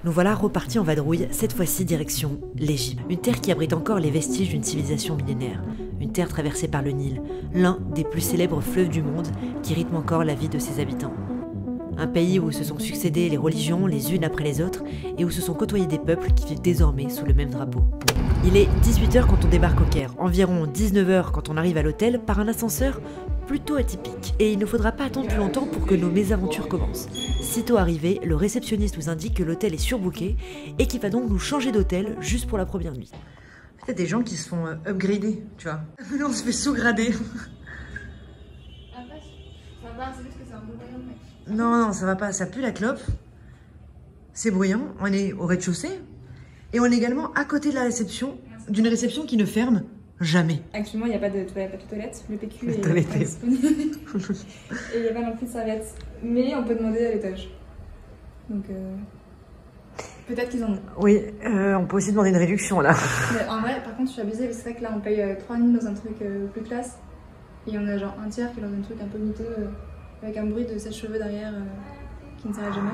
Nous voilà repartis en vadrouille, cette fois-ci direction l'Égypte. Une terre qui abrite encore les vestiges d'une civilisation millénaire. Une terre traversée par le Nil, l'un des plus célèbres fleuves du monde qui rythme encore la vie de ses habitants. Un pays où se sont succédées les religions les unes après les autres et où se sont côtoyés des peuples qui vivent désormais sous le même drapeau. Il est 18h quand on débarque au Caire, environ 19h quand on arrive à l'hôtel par un ascenseur plutôt atypique. Et il ne faudra pas attendre plus longtemps pour que nos mésaventures commencent. Sitôt arrivé, le réceptionniste nous indique que l'hôtel est surbooké et qu'il va donc nous changer d'hôtel juste pour la première nuit. Il y a des gens qui se font upgrader, tu vois. Là on se fait sous-grader. Après, ça va, c'est juste que c'est un peu bruyant, mec. Non, ça va pas, ça pue la clope. C'est bruyant, on est au rez-de-chaussée. Et on est également à côté de la réception, d'une réception qui ne ferme jamais. Actuellement, il n'y a pas de toilette. Le PQ est toilette. pas disponible. Et il n'y a pas non plus de serviette. Mais on peut demander à l'étage. Donc, peut-être qu'ils en ont. Oui, on peut aussi demander une réduction là. Mais en vrai, par contre, je suis abusée. C'est vrai que là, on paye 3 nuits dans un truc plus classe. Et on a genre un tiers qui est dans un truc un peu miteux, avec un bruit de sèche-cheveux derrière qui ne s'arrête jamais.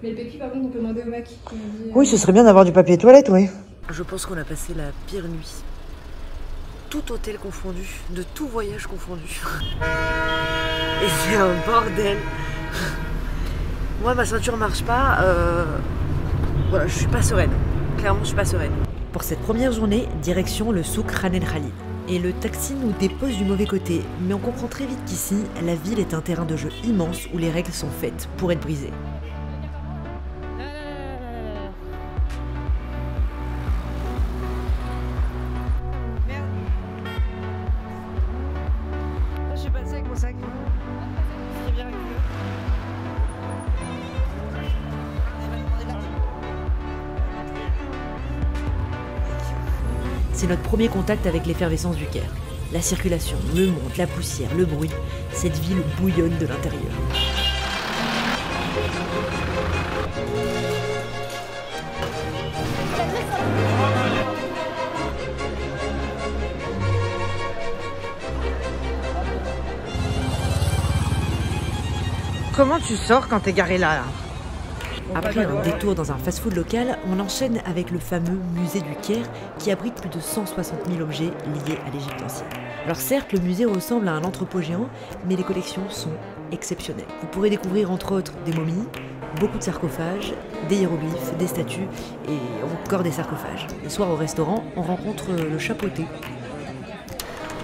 Mais le PQ, par contre, on peut demander au mec qui m'a dit. Oui, ce serait bien d'avoir du papier toilette, oui. Je pense qu'on a passé la pire nuit. Tout hôtel confondu, de tout voyage confondu. Et c'est un bordel. Moi, ma ceinture marche pas. Voilà, je suis pas sereine. Clairement, je suis pas sereine. Pour cette première journée, direction le souk Khan el Khalil. Et le taxi nous dépose du mauvais côté. Mais on comprend très vite qu'ici, la ville est un terrain de jeu immense où les règles sont faites pour être brisées. C'est notre premier contact avec l'effervescence du Caire. La circulation, le monde, la poussière, le bruit, cette ville bouillonne de l'intérieur. Comment tu sors quand t'es garé là? Après un détour dans un fast-food local, on enchaîne avec le fameux musée du Caire qui abrite plus de 160 000 objets liés à l'Égypte ancienne. Alors certes, le musée ressemble à un entrepôt géant, mais les collections sont exceptionnelles. Vous pourrez découvrir entre autres des momies, beaucoup de sarcophages, des hiéroglyphes, des statues et encore des sarcophages. Le soir au restaurant, on rencontre le chapeauté.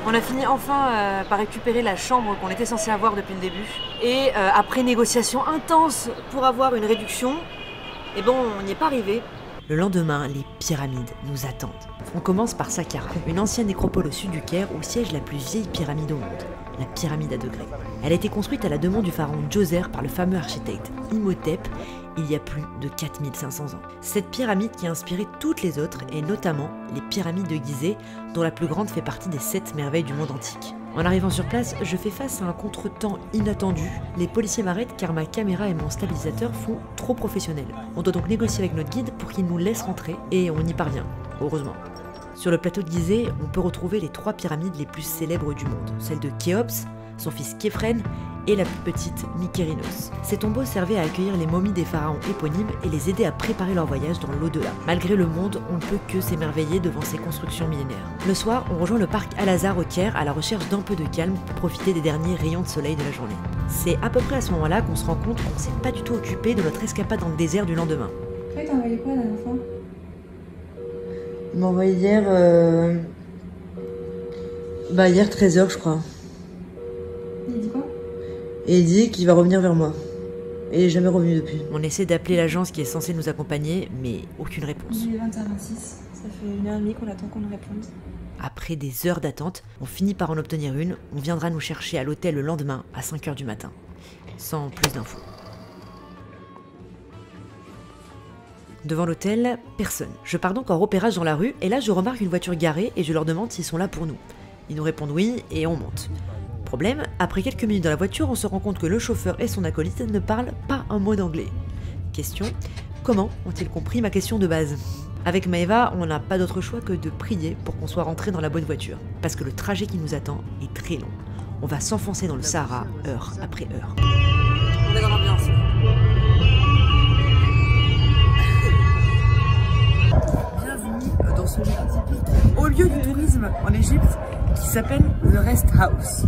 On a fini enfin par récupérer la chambre qu'on était censé avoir depuis le début. Et après négociation intense pour avoir une réduction, eh bon, on n'y est pas arrivé. Le lendemain, les pyramides nous attendent. On commence par Saqqara, une ancienne nécropole au sud du Caire où siège la plus vieille pyramide au monde, la pyramide à degrés. Elle a été construite à la demande du pharaon Djoser par le fameux architecte Imhotep il y a plus de 4500 ans. Cette pyramide qui a inspiré toutes les autres, et notamment les pyramides de Gizeh, dont la plus grande fait partie des 7 merveilles du monde antique. En arrivant sur place, je fais face à un contretemps inattendu. Les policiers m'arrêtent car ma caméra et mon stabilisateur font trop professionnel. On doit donc négocier avec notre guide pour qu'il nous laisse rentrer, et on y parvient, heureusement. Sur le plateau de Gizeh, on peut retrouver les 3 pyramides les plus célèbres du monde, celle de Khéops, son fils Khéphren et la plus petite Mykérinos. Ces tombeaux servaient à accueillir les momies des pharaons éponymes et les aider à préparer leur voyage dans l'au-delà. Malgré le monde, on ne peut que s'émerveiller devant ces constructions millénaires. Le soir, on rejoint le parc Al-Azhar au Caire à la recherche d'un peu de calme pour profiter des derniers rayons de soleil de la journée. C'est à peu près à ce moment-là qu'on se rend compte qu'on ne s'est pas du tout occupé de notre escapade dans le désert du lendemain. Toi, t'as envoyé quoi la dernière fois? Il m'a envoyé hier... hier 13h je crois. Il dit quoi? Et il dit qu'il va revenir vers moi. Et il est jamais revenu depuis. On essaie d'appeler l'agence qui est censée nous accompagner, mais aucune réponse. Il est 21h26, ça fait 1h30 qu'on attend qu'on nous réponde. Après des heures d'attente, on finit par en obtenir une. On viendra nous chercher à l'hôtel le lendemain à 5h du matin. Sans plus d'infos. Devant l'hôtel, personne. Je pars donc en repérage dans la rue, et là je remarque une voiture garée et je leur demande s'ils sont là pour nous. Ils nous répondent oui, et on monte. Problème, après quelques minutes dans la voiture, on se rend compte que le chauffeur et son acolyte ne parlent pas un mot d'anglais. Question, comment ont-ils compris ma question de base? Avec Maëva, on n'a pas d'autre choix que de prier pour qu'on soit rentré dans la bonne voiture, parce que le trajet qui nous attend est très long. On va s'enfoncer dans le Sahara, heure après heure. On est dans l'ambiance. s'appelle The Rest House.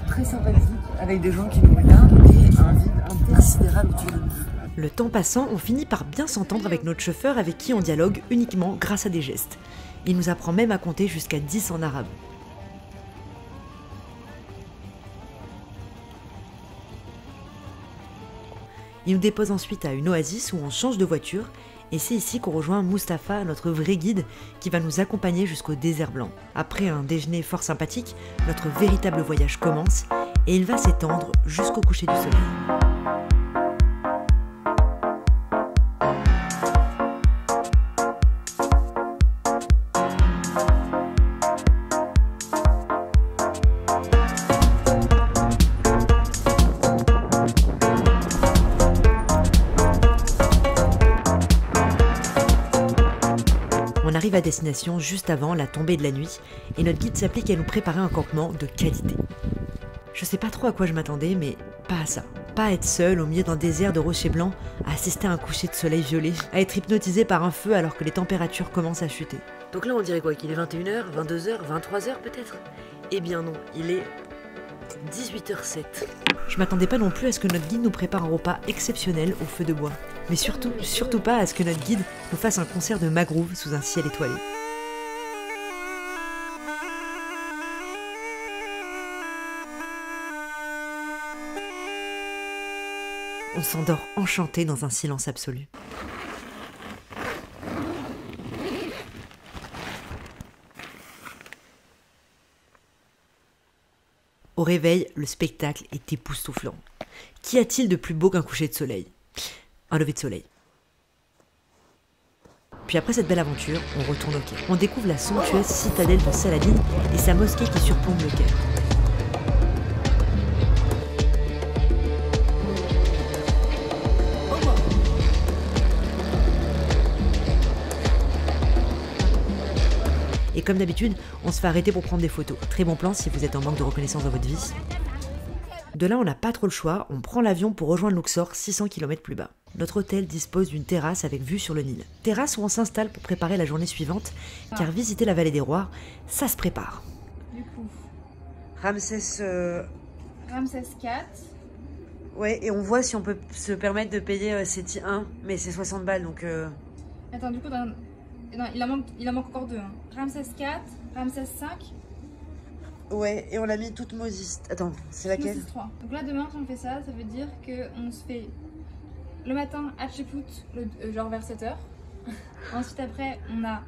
Très sympathique, avec des gens qui n'ont rien et un vide intersidéral autour de nous. Le temps passant, on finit par bien s'entendre avec notre chauffeur avec qui on dialogue uniquement grâce à des gestes. Il nous apprend même à compter jusqu'à 10 en arabe. Il nous dépose ensuite à une oasis où on change de voiture et c'est ici qu'on rejoint Mustapha, notre vrai guide, qui va nous accompagner jusqu'au désert blanc. Après un déjeuner fort sympathique, notre véritable voyage commence et il va s'étendre jusqu'au coucher du soleil. On arrive à destination juste avant la tombée de la nuit et notre guide s'applique à nous préparer un campement de qualité. Je sais pas trop à quoi je m'attendais, mais pas à ça. Pas à être seul au milieu d'un désert de rochers blancs, à assister à un coucher de soleil violet, à être hypnotisé par un feu alors que les températures commencent à chuter. Donc là on dirait quoi, qu'il est 21h, 22h, 23h peut-être? Eh bien non, il est 18h07. Je m'attendais pas non plus à ce que notre guide nous prépare un repas exceptionnel au feu de bois. Mais surtout pas à ce que notre guide nous fasse un concert de Magroove sous un ciel étoilé. On s'endort enchanté dans un silence absolu. Au réveil, le spectacle est époustouflant. Qu'y a-t-il de plus beau qu'un coucher de soleil? Un lever de soleil. Puis après cette belle aventure, on retourne au Caire. On découvre la somptueuse citadelle de Saladin et sa mosquée qui surplombe le Caire. Et comme d'habitude, on se fait arrêter pour prendre des photos. Très bon plan si vous êtes en manque de reconnaissance dans votre vie. De là, on n'a pas trop le choix, on prend l'avion pour rejoindre Luxor, 600 km plus bas. Notre hôtel dispose d'une terrasse avec vue sur le Nil. Terrasse où on s'installe pour préparer la journée suivante, car visiter la vallée des rois, ça se prépare. Du coup, Ramsès... Ramsès IV. Ouais, et on voit si on peut se permettre de payer Seti 1, mais c'est 60 balles, donc... Attends, du coup, non, il en manque encore deux. Hein. Ramsès IV, Ramsès V. Ouais, et on l'a mis toute Moses. Attends, c'est laquelle? Moses 3. Donc là, demain, si on fait ça, ça veut dire qu'on se fait le matin Hatshepsut, genre vers 7h. Ensuite, après, on a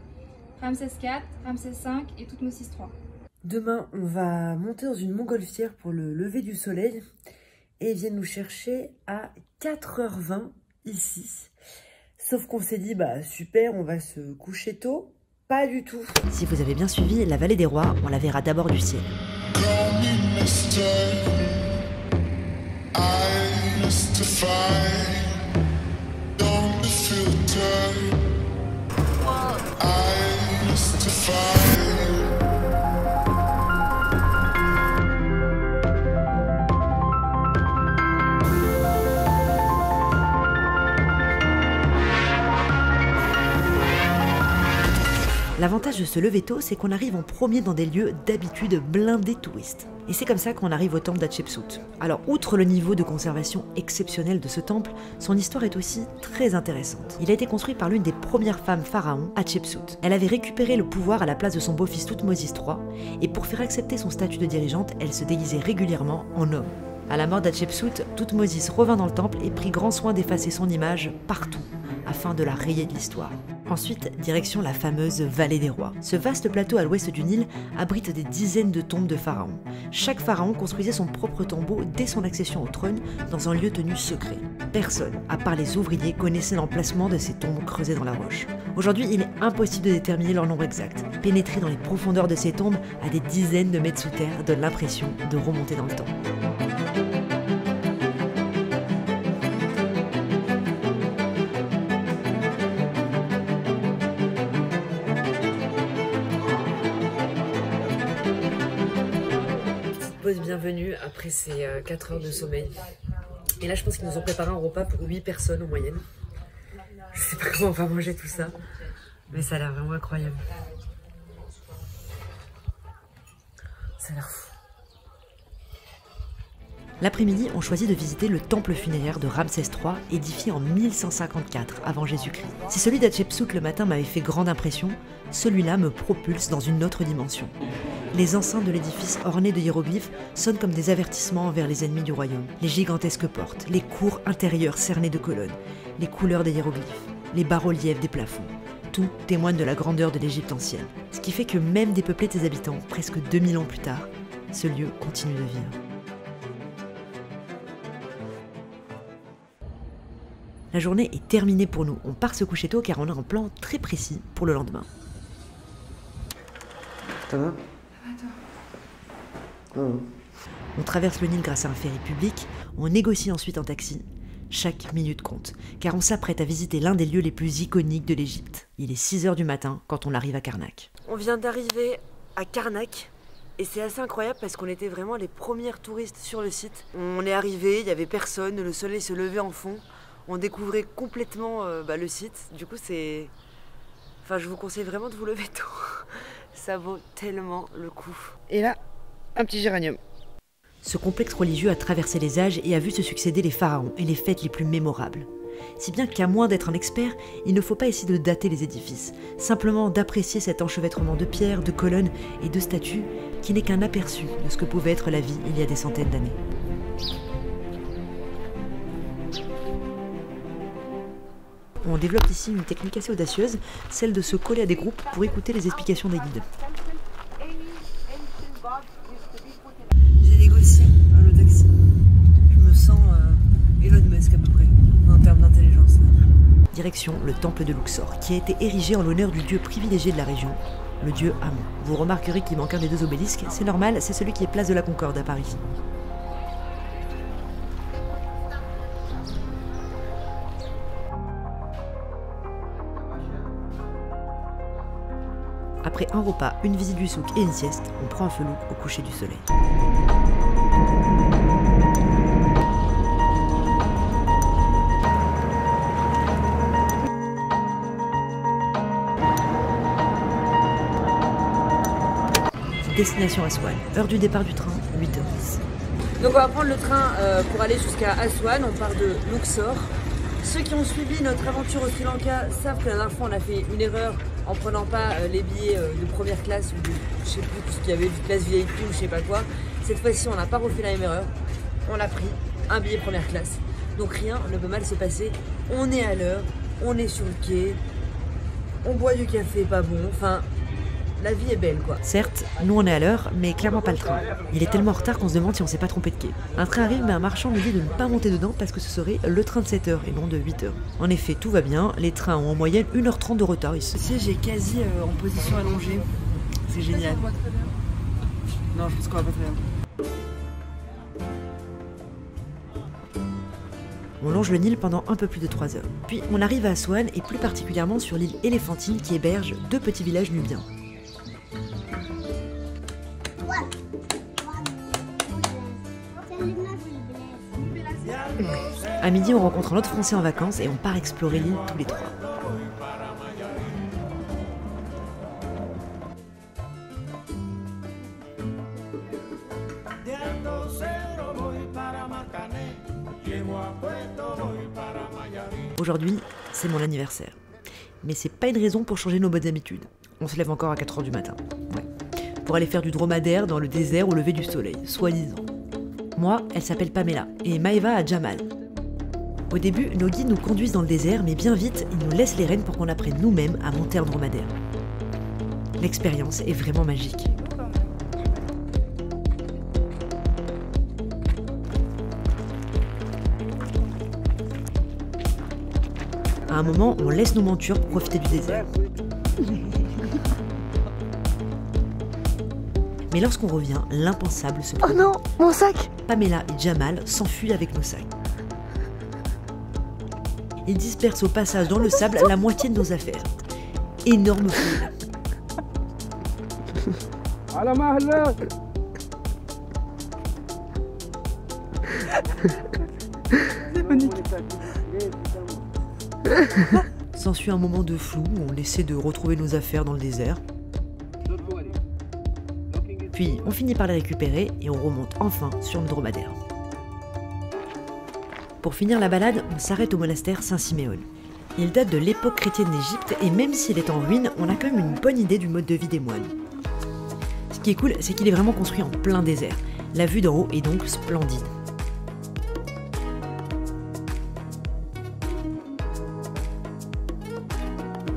Ramsès IV, Ramsès V et Toutmosis 3. Demain, on va monter dans une montgolfière pour le lever du soleil. Et ils viennent nous chercher à 4h20 ici. Sauf qu'on s'est dit, bah super, on va se coucher tôt. Pas du tout. Si vous avez bien suivi, la vallée des rois, on la verra d'abord du ciel. L'avantage de se lever tôt, c'est qu'on arrive en premier dans des lieux d'habitude blindés de touristes. Et c'est comme ça qu'on arrive au temple d'Hatshepsut. Alors, outre le niveau de conservation exceptionnel de ce temple, son histoire est aussi très intéressante. Il a été construit par l'une des premières femmes pharaons, Hatshepsut. Elle avait récupéré le pouvoir à la place de son beau-fils Toutmosis III, et pour faire accepter son statut de dirigeante, elle se déguisait régulièrement en homme. À la mort d'Hatshepsut, Toutmosis revint dans le temple et prit grand soin d'effacer son image partout, afin de la rayer de l'histoire. Ensuite, direction la fameuse vallée des rois. Ce vaste plateau à l'ouest du Nil abrite des dizaines de tombes de pharaons. Chaque pharaon construisait son propre tombeau dès son accession au trône dans un lieu tenu secret. Personne, à part les ouvriers, connaissait l'emplacement de ces tombes creusées dans la roche. Aujourd'hui, il est impossible de déterminer leur nombre exact. Pénétrer dans les profondeurs de ces tombes à des dizaines de mètres sous terre donne l'impression de remonter dans le temps. Bienvenue après ces 4 heures de sommeil. Et là je pense qu'ils nous ont préparé un repas pour 8 personnes en moyenne. Je sais pas comment on va manger tout ça, mais ça a l'air vraiment incroyable. Ça a l'air fou. L'après-midi, on choisit de visiter le temple funéraire de Ramsès III, édifié en 1154 avant Jésus-Christ. Si celui d'Hatchepsout le matin m'avait fait grande impression, celui-là me propulse dans une autre dimension. Les enceintes de l'édifice ornées de hiéroglyphes sonnent comme des avertissements envers les ennemis du royaume. Les gigantesques portes, les cours intérieures cernées de colonnes, les couleurs des hiéroglyphes, les bas-reliefs des plafonds, tout témoigne de la grandeur de l'Égypte ancienne. Ce qui fait que même dépeuplé de ses habitants, presque 2000 ans plus tard, ce lieu continue de vivre. La journée est terminée pour nous. On part se coucher tôt car on a un plan très précis pour le lendemain. Ça va? On traverse le Nil grâce à un ferry public, on négocie ensuite en taxi. Chaque minute compte, car on s'apprête à visiter l'un des lieux les plus iconiques de l'Égypte. Il est 6 h du matin quand on arrive à Karnak. On vient d'arriver à Karnak, et c'est assez incroyable parce qu'on était vraiment les premières touristes sur le site. On est arrivé, il n'y avait personne, le soleil se levait en fond. On découvrait complètement le site. Du coup, c'est... Enfin, je vous conseille vraiment de vous lever tôt. Ça vaut tellement le coup. Et là, un petit géranium. Ce complexe religieux a traversé les âges et a vu se succéder les pharaons et les fêtes les plus mémorables. Si bien qu'à moins d'être un expert, il ne faut pas essayer de dater les édifices, simplement d'apprécier cet enchevêtrement de pierres, de colonnes et de statues qui n'est qu'un aperçu de ce que pouvait être la vie il y a des centaines d'années. On développe ici une technique assez audacieuse, celle de se coller à des groupes pour écouter les explications des guides. J'ai négocié le taxi. Je me sens Elon Musk à peu près, en termes d'intelligence. Direction le temple de Luxor, qui a été érigé en l'honneur du dieu privilégié de la région, le dieu Amon. Vous remarquerez qu'il manque un des deux obélisques, c'est normal, c'est celui qui est place de la Concorde à Paris. Après un repas, une visite du souk et une sieste, on prend un felouk au coucher du soleil. Destination Aswan. Heure du départ du train, 8h10. Donc on va prendre le train pour aller jusqu'à Aswan. On part de Luxor. Ceux qui ont suivi notre aventure au Sri Lanka savent que la dernière fois on a fait une erreur en prenant pas les billets de première classe ou de, je sais plus ce qu'il y avait, de classe VIP ou je sais pas quoi. Cette fois-ci on n'a pas refait la même erreur. On a pris un billet première classe. Donc rien ne peut mal se passer. On est à l'heure, on est sur le quai, on boit du café pas bon, enfin... La vie est belle quoi. Certes, nous on est à l'heure, mais clairement pas le train. Il est tellement en retard qu'on se demande si on s'est pas trompé de quai. Un train arrive mais un marchand nous dit de ne pas monter dedans parce que ce serait le train de 7 h et non de 8 h. En effet, tout va bien, les trains ont en moyenne 1h30 de retard ici. Ici j'ai quasi en position allongée. C'est génial. Non, je pense qu'on va pas très bien. On longe le Nil pendant un peu plus de 3 heures. Puis on arrive à Aswan et plus particulièrement sur l'île Éléphantine qui héberge 2 petits villages nubiens. À midi, on rencontre un autre Français en vacances et on part explorer l'île tous les trois. Aujourd'hui, c'est mon anniversaire. Mais c'est pas une raison pour changer nos bonnes habitudes. On se lève encore à 4 h du matin. Ouais. Pour aller faire du dromadaire dans le désert au lever du soleil, soi-disant. Moi, elle s'appelle Pamela, et Maëva a Jamal. Au début, nos guides nous conduisent dans le désert, mais bien vite, ils nous laissent les rênes pour qu'on apprenne nous-mêmes à monter un dromadaire. L'expérience est vraiment magique. À un moment, on laisse nos montures pour profiter du désert. Mais lorsqu'on revient, l'impensable se produit. Oh non, mon sac! Pamela et Jamal s'enfuient avec nos sacs. Ils dispersent au passage dans le sable la moitié de nos affaires. Énorme foule. S'ensuit un moment de flou où on essaie de retrouver nos affaires dans le désert. Puis on finit par les récupérer et on remonte enfin sur le dromadaire. Pour finir la balade, on s'arrête au monastère Saint-Siméon. Il date de l'époque chrétienne d'Égypte et même s'il est en ruine, on a quand même une bonne idée du mode de vie des moines. Ce qui est cool, c'est qu'il est vraiment construit en plein désert. La vue d'en haut est donc splendide.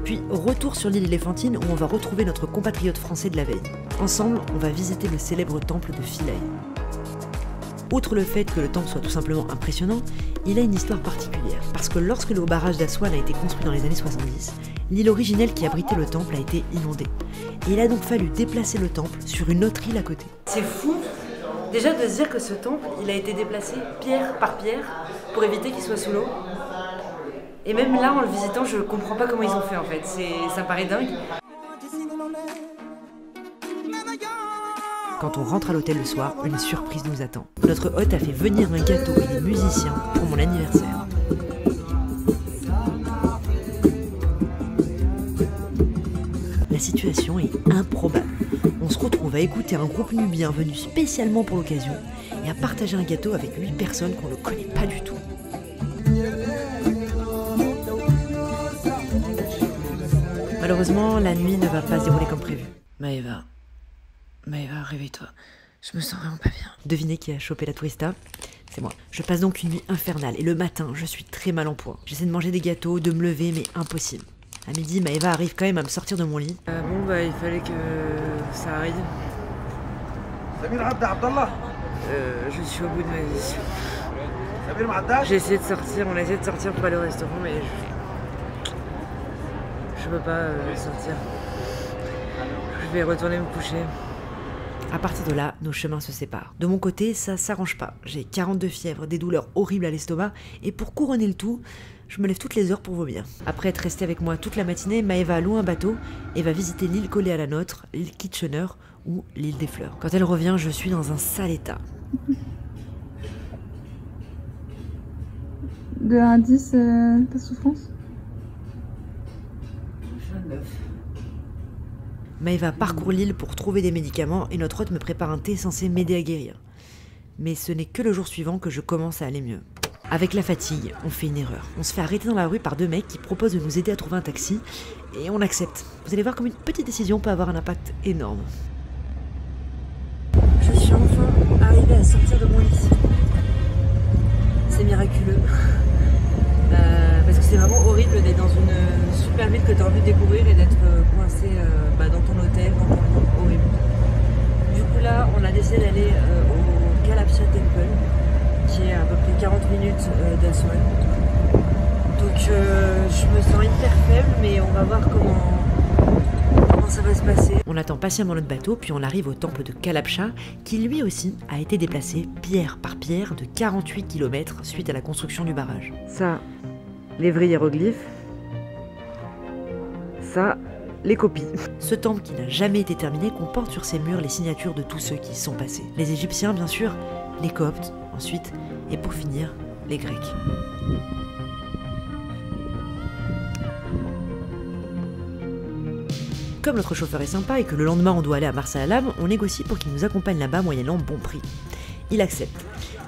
Puis retour sur l'île Éléphantine où on va retrouver notre compatriote français de la veille. Ensemble, on va visiter le célèbre temple de Philae. Outre le fait que le temple soit tout simplement impressionnant, il a une histoire particulière, parce que lorsque le barrage d'Aswan a été construit dans les années 70, l'île originelle qui abritait le temple a été inondée. Et il a donc fallu déplacer le temple sur une autre île à côté. C'est fou, déjà de se dire que ce temple, il a été déplacé pierre par pierre pour éviter qu'il soit sous l'eau. Et même là, en le visitant, je comprends pas comment ils ont fait en fait, ça me paraît dingue. Quand on rentre à l'hôtel le soir, une surprise nous attend. Notre hôte a fait venir un gâteau et des musiciens pour mon anniversaire. La situation est improbable. On se retrouve à écouter un groupe nubien venu spécialement pour l'occasion et à partager un gâteau avec 8 personnes qu'on ne connaît pas du tout. Malheureusement, la nuit ne va pas se dérouler comme prévu. Maëva, réveille-toi. Je me sens vraiment pas bien. Devinez qui a chopé la tourista? C'est moi. Je passe donc une nuit infernale et le matin, je suis très mal en point. J'essaie de manger des gâteaux, de me lever, mais impossible. À midi, Maëva arrive quand même à me sortir de mon lit. Il fallait que ça arrive. Je suis au bout de ma vie. J'ai essayé de sortir, on a essayé de sortir pour aller au restaurant, mais je peux pas sortir. Je vais retourner me coucher. À partir de là, nos chemins se séparent. De mon côté, ça s'arrange pas. J'ai 42 fièvres, des douleurs horribles à l'estomac, et pour couronner le tout, je me lève toutes les heures pour vomir. Après être restée avec moi toute la matinée, Maëva loue un bateau et va visiter l'île collée à la nôtre, l'île Kitchener ou l'île des Fleurs. Quand elle revient, je suis dans un sale état. De 1 à 10, ta souffrance? 29. Maëva parcourt l'île pour trouver des médicaments et notre hôte me prépare un thé censé m'aider à guérir. Mais ce n'est que le jour suivant que je commence à aller mieux. Avec la fatigue, on fait une erreur. On se fait arrêter dans la rue par 2 mecs qui proposent de nous aider à trouver un taxi et on accepte. Vous allez voir comme une petite décision peut avoir un impact énorme. Je suis enfin arrivée à sortir de mon lit. C'est miraculeux. Parce que c'est vraiment horrible d'être dans une super ville que tu as envie de découvrir et d'être coincé dans ton hôtel, dans ton lit, horrible. Du coup là, on a décidé d'aller au Kalabsha Temple, qui est à peu près 40 minutes d'Aswan. Donc je me sens hyper faible, mais on va voir comment ça va se passer. On attend patiemment notre bateau, puis on arrive au temple de Kalabsha, qui lui aussi a été déplacé pierre par pierre de 48 km suite à la construction du barrage. Ça, les vrais hiéroglyphes. Ça, les copies. Ce temple qui n'a jamais été terminé comporte sur ses murs les signatures de tous ceux qui y sont passés. Les Égyptiens, bien sûr, les Coptes, ensuite, et pour finir, les Grecs. Comme notre chauffeur est sympa et que le lendemain on doit aller à Marsa-Alam, on négocie pour qu'il nous accompagne là-bas moyennant bon prix. Il accepte.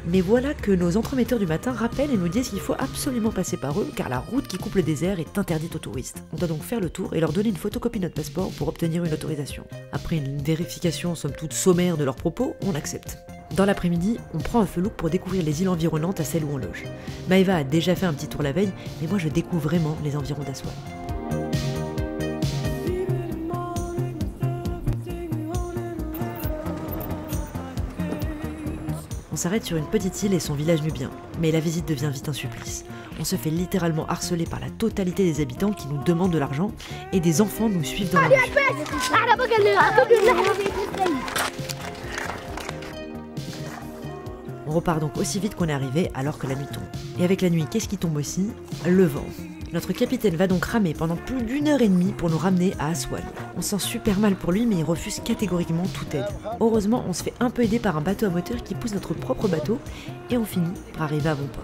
Mais voilà que nos entremetteurs du matin rappellent et nous disent qu'il faut absolument passer par eux car la route qui coupe le désert est interdite aux touristes. On doit donc faire le tour et leur donner une photocopie de notre passeport pour obtenir une autorisation. Après une vérification somme toute sommaire de leurs propos, on accepte. Dans l'après-midi, on prend un felouk pour découvrir les îles environnantes à celles où on loge. Maëva a déjà fait un petit tour la veille, mais moi je découvre vraiment les environs d'Aswan. On s'arrête sur une petite île et son village nubien, mais la visite devient vite un supplice. On se fait littéralement harceler par la totalité des habitants qui nous demandent de l'argent et des enfants nous suivent dans la rue. On repart donc aussi vite qu'on est arrivé alors que la nuit tombe. Et avec la nuit, qu'est-ce qui tombe aussi? Le vent. Notre capitaine va donc ramer pendant plus d'1h30 pour nous ramener à Aswan. On se sent super mal pour lui mais il refuse catégoriquement toute aide. Heureusement, on se fait un peu aider par un bateau à moteur qui pousse notre propre bateau et on finit par arriver à bon port.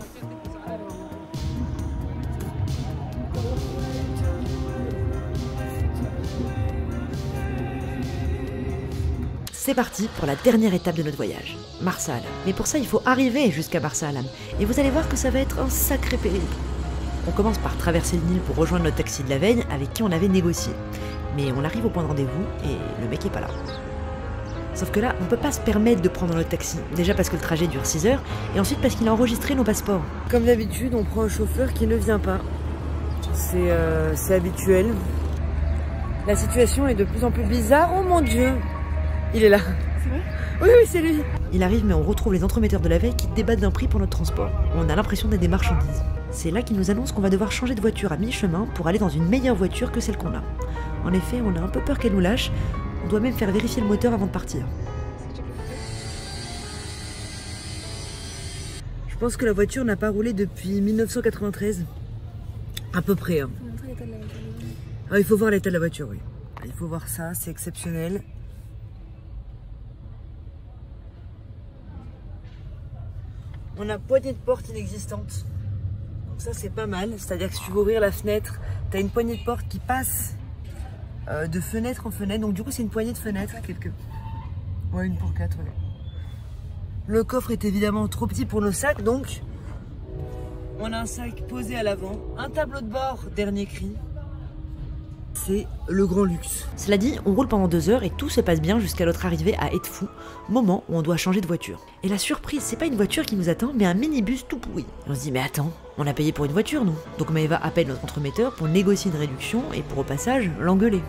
C'est parti pour la dernière étape de notre voyage, Marsa Alam. Mais pour ça, il faut arriver jusqu'à Marsa Alam. Et vous allez voir que ça va être un sacré périple. On commence par traverser le Nil pour rejoindre notre taxi de la veille avec qui on avait négocié. Mais on arrive au point de rendez-vous et le mec est pas là. Sauf que là, on peut pas se permettre de prendre notre taxi. Déjà parce que le trajet dure 6 heures et ensuite parce qu'il a enregistré nos passeports. Comme d'habitude, on prend un chauffeur qui ne vient pas. C'est habituel. La situation est de plus en plus bizarre. Oh mon Dieu! Il est là. C'est vrai? Oui, oui, c'est lui. Il arrive, mais on retrouve les entremetteurs de la veille qui débattent d'un prix pour notre transport. On a l'impression d'être des marchandises. C'est là qu'ils nous annoncent qu'on va devoir changer de voiture à mi-chemin pour aller dans une meilleure voiture que celle qu'on a. En effet, on a un peu peur qu'elle nous lâche. On doit même faire vérifier le moteur avant de partir. Je pense que la voiture n'a pas roulé depuis 1993. À peu près. Hein. Ah, il faut voir l'état de la voiture, oui. Il faut voir ça, c'est exceptionnel. On a poignée de porte inexistante. Donc ça, c'est pas mal. C'est-à-dire que si tu veux ouvrir la fenêtre, tu as une poignée de porte qui passe de fenêtre en fenêtre. Donc du coup, c'est une poignée de fenêtre. Ouais, une pour 4, ouais. Le coffre est évidemment trop petit pour nos sacs, donc on a un sac posé à l'avant. Un tableau de bord, dernier cri. C'est le grand luxe. Cela dit, on roule pendant 2 heures et tout se passe bien jusqu'à notre arrivée à Edfou, moment où on doit changer de voiture. Et la surprise, c'est pas une voiture qui nous attend, mais un minibus tout pourri. Et on se dit, mais attends, on a payé pour une voiture, nous. Donc Maëva appelle notre entremetteur pour négocier une réduction et pour au passage l'engueuler.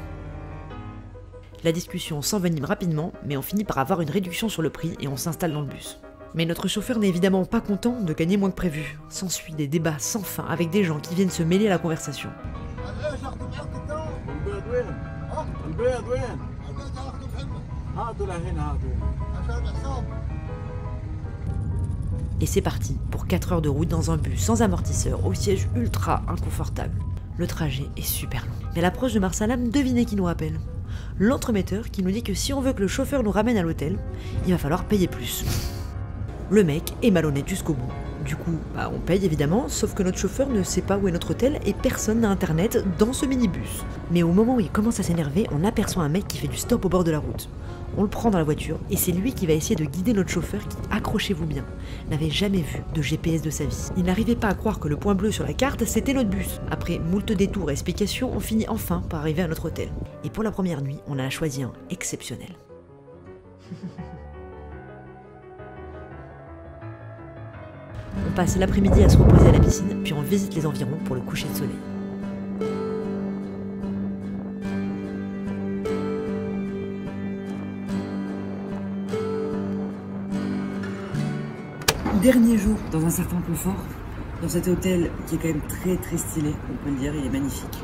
La discussion s'envenime rapidement, mais on finit par avoir une réduction sur le prix et on s'installe dans le bus. Mais notre chauffeur n'est évidemment pas content de gagner moins que prévu. S'ensuit des débats sans fin avec des gens qui viennent se mêler à la conversation. Et c'est parti pour 4 heures de route dans un bus sans amortisseur au siège ultra inconfortable. Le trajet est super long. Mais à l'approche de Marsa Alam, devinez qui nous rappelle. L'entremetteur qui nous dit que si on veut que le chauffeur nous ramène à l'hôtel, il va falloir payer plus. Le mec est malhonnête jusqu'au bout. Du coup, on paye évidemment, sauf que notre chauffeur ne sait pas où est notre hôtel et personne n'a internet dans ce minibus. Mais au moment où il commence à s'énerver, on aperçoit un mec qui fait du stop au bord de la route. On le prend dans la voiture et c'est lui qui va essayer de guider notre chauffeur qui, accrochez-vous bien, n'avait jamais vu de GPS de sa vie. Il n'arrivait pas à croire que le point bleu sur la carte, c'était notre bus. Après moult détours et explications, on finit enfin par arriver à notre hôtel. Et pour la première nuit, on en a choisi un exceptionnel. On passe l'après-midi à se reposer à la piscine, puis on visite les environs pour le coucher de soleil. Dernier jour dans un certain confort, dans cet hôtel qui est quand même très stylé, on peut le dire, il est magnifique.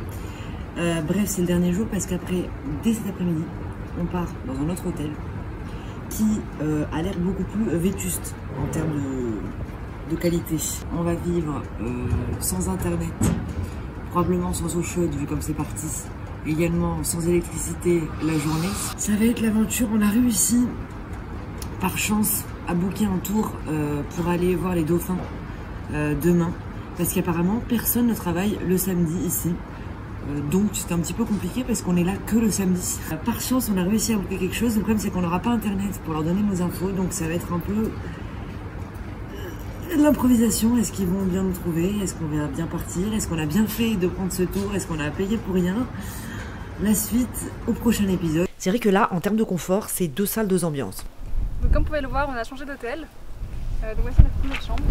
Bref, c'est le dernier jour parce qu'après, dès cet après-midi, on part dans un autre hôtel qui a l'air beaucoup plus vétuste en termes de qualité. On va vivre sans internet, probablement sans eau chaude vu comme c'est parti, également sans électricité la journée. Ça va être l'aventure, on a réussi par chance à booker un tour pour aller voir les dauphins demain, parce qu'apparemment personne ne travaille le samedi ici. Donc c'est un petit peu compliqué parce qu'on est là que le samedi. Par chance on a réussi à booker quelque chose, le problème c'est qu'on n'aura pas internet pour leur donner nos infos, donc ça va être un peu l'improvisation. Est-ce qu'ils vont bien nous trouver? Est-ce qu'on va bien partir? Est-ce qu'on a bien fait de prendre ce tour? Est-ce qu'on a payé pour rien? La suite au prochain épisode. C'est vrai que là, en termes de confort, c'est 2 salles, 2 ambiances. Donc comme vous pouvez le voir, on a changé d'hôtel. Donc voici la première chambre.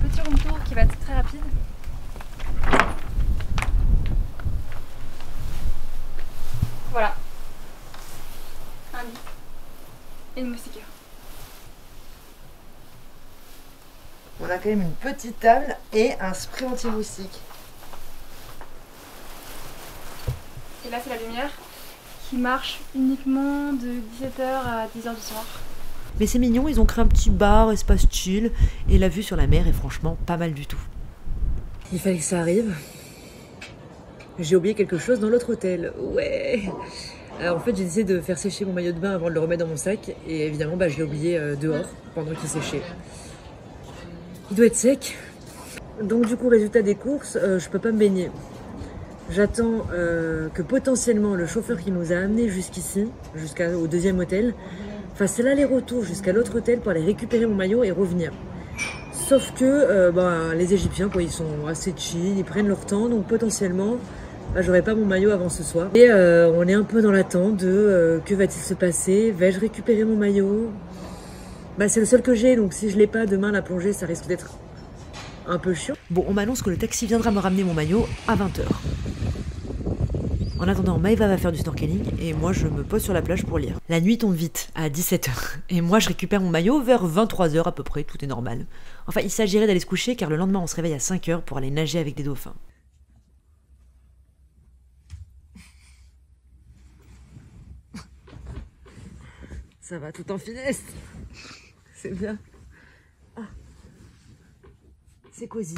Petit room tour qui va être très rapide. Voilà. Un lit et une moustiquaire. On a quand même une petite table et un spray anti-moustique. Et là c'est la lumière qui marche uniquement de 17h à 10h du soir. Mais c'est mignon, ils ont créé un petit bar, espace chill, et la vue sur la mer est franchement pas mal du tout. Il fallait que ça arrive. J'ai oublié quelque chose dans l'autre hôtel. Ouais. Alors en fait j'ai décidé de faire sécher mon maillot de bain avant de le remettre dans mon sac, et évidemment je l'ai oublié dehors pendant qu'il séchait. Il doit être sec. Donc du coup, résultat des courses, je peux pas me baigner. J'attends que potentiellement le chauffeur qui nous a amenés jusqu'ici, jusqu'au deuxième hôtel, fasse l'aller-retour jusqu'à l'autre hôtel pour aller récupérer mon maillot et revenir. Sauf que les Égyptiens, quoi, ils sont assez chill, ils prennent leur temps, donc potentiellement, j'aurai pas mon maillot avant ce soir. Et on est un peu dans l'attente de que va-t-il se passer? Vais-je récupérer mon maillot? C'est le seul que j'ai, donc si je l'ai pas, demain la plongée, ça risque d'être un peu chiant. Bon, on m'annonce que le taxi viendra me ramener mon maillot à 20 h. En attendant, Maëva va faire du snorkeling et moi je me pose sur la plage pour lire. La nuit tombe vite, à 17 h. Et moi je récupère mon maillot vers 23 h à peu près, tout est normal. Enfin, il s'agirait d'aller se coucher car le lendemain on se réveille à 5 h pour aller nager avec des dauphins. Ça va tout en finesse. C'est bien. Ah. C'est cosy.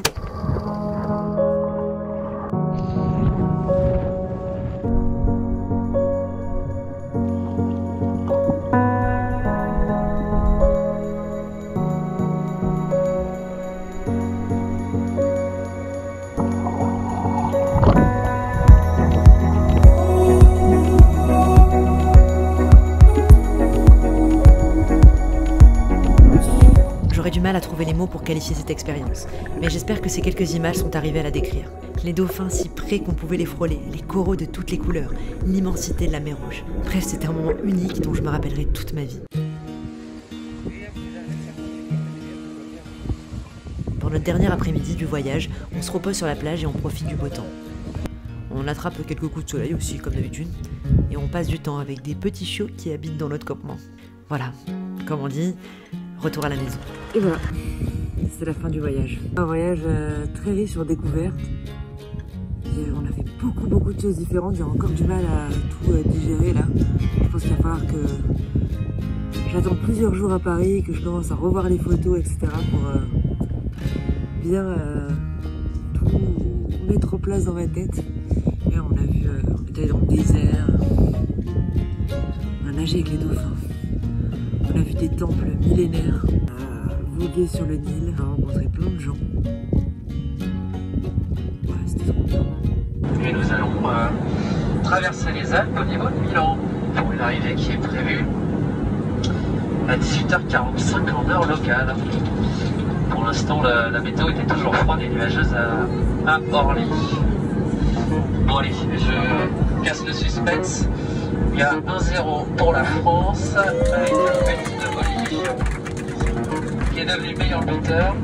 J'aurais du mal à trouver les mots pour qualifier cette expérience, mais j'espère que ces quelques images sont arrivées à la décrire. Les dauphins si près qu'on pouvait les frôler, les coraux de toutes les couleurs, l'immensité de la mer Rouge. Bref, c'était un moment unique dont je me rappellerai toute ma vie. Pour notre dernier après-midi du voyage, on se repose sur la plage et on profite du beau temps. On attrape quelques coups de soleil aussi, comme d'habitude, et on passe du temps avec des petits chiots qui habitent dans notre campement. Voilà, comme on dit, retour à la maison. Et voilà, c'est la fin du voyage. Un voyage très riche sur découvertes. Et on a fait beaucoup de choses différentes. J'ai encore du mal à tout digérer là. Je pense qu'il va falloir que j'attende plusieurs jours à Paris, que je commence à revoir les photos, etc. pour bien tout mettre en place dans ma tête. Et on a vu, on était dans le désert, on a nagé avec les dauphins. On a vu des temples millénaires, voguer sur le Nil, on a rencontré plein de gens. Ouais, c'était trop bien. Et nous allons traverser les Alpes au niveau de Milan pour une arrivée qui est prévue à 18h45 en heure locale. Pour l'instant, la météo était toujours froide et nuageuse à Orly. Bon allez, je casse le suspense. Il y a 1-0 pour la France avec un but de Olivier qui est devenu meilleur buteur.